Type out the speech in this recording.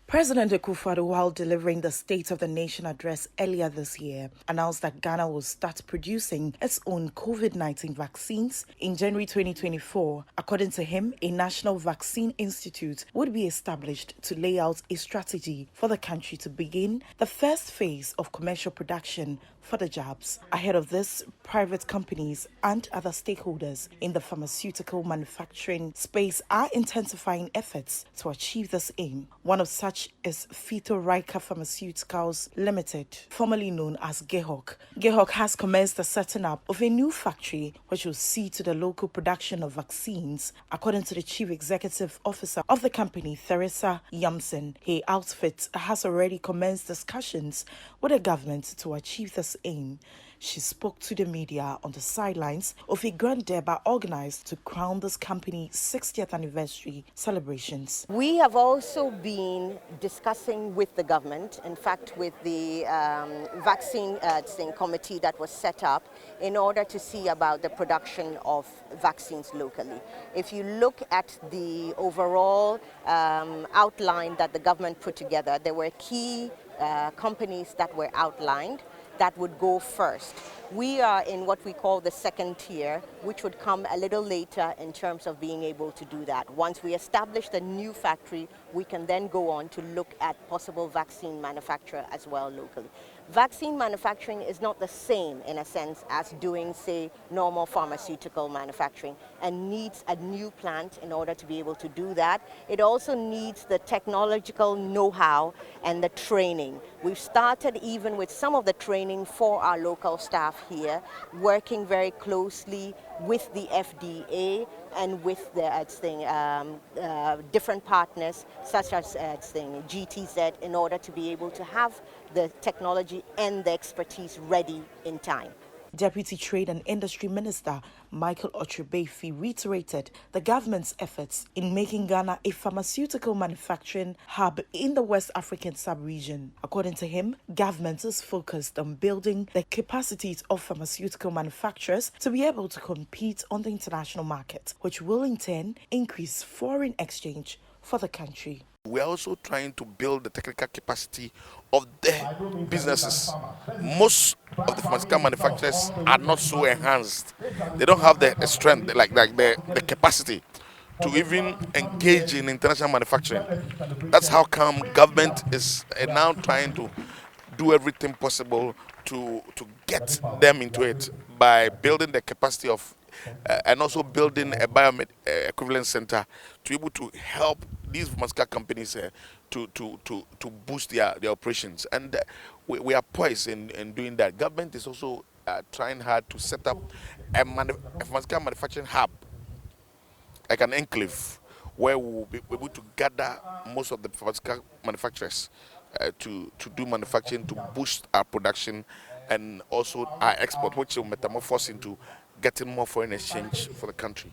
President Akufo-Addo, while delivering the State of the Nation address earlier this year, announced that Ghana will start producing its own COVID-19 vaccines in January 2024. According to him, a National Vaccine Institute would be established to lay out a strategy for the country to begin the first phase of commercial production for the jabs. Ahead of this, private companies and other stakeholders in the pharmaceutical manufacturing space are intensifying efforts to achieve this aim. One of such is Phyto-riker Pharmaceuticals Limited, formerly known as GEHOC. GEHOC has commenced the setting up of a new factory which will see to the local production of vaccines. According to the Chief Executive Officer of the company, Theresa Yamson, her outfit has already commenced discussions with the government to achieve this aim. She spoke to the media on the sidelines of a grand derby organized to crown this company's 60th anniversary celebrations. We have also been discussing with the government, in fact with the vaccine committee that was set up in order to see about the production of vaccines locally. If you look at the overall outline that the government put together, there were key companies that were outlined that would go first. We are in what we call the second tier, which would come a little later in terms of being able to do that. Once we establish the new factory, we can then go on to look at possible vaccine manufacture as well locally. Vaccine manufacturing is not the same in a sense as doing, say, normal pharmaceutical manufacturing, and needs a new plant in order to be able to do that. It also needs the technological know-how and the training. We've started even with some of the training for our local staff here, working very closely with the FDA and with the different partners such as GTZ in order to be able to have the technology and the expertise ready in time. Deputy Trade and Industry Minister Michael Otrebefi reiterated the government's efforts in making Ghana a pharmaceutical manufacturing hub in the West African sub-region. According to him, government is focused on building the capacities of pharmaceutical manufacturers to be able to compete on the international market, which will in turn increase foreign exchange for the country. We are also trying to build the technical capacity of the businesses. Most of the pharmaceutical manufacturers are not so enhanced. They don't have the strength, the capacity to even engage in international manufacturing. That's how come government is now trying to do everything possible to get them into it by building the capacity of and also building a biomed equivalent center to be able to help these pharmaceutical companies to boost their operations. And we are poised in doing that. Government is also trying hard to set up a pharmaceutical manufacturing hub, like an enclave, where we will be able to gather most of the pharmaceutical manufacturers to do manufacturing, to boost our production and also our export, which will metamorphose into getting more foreign exchange for the country.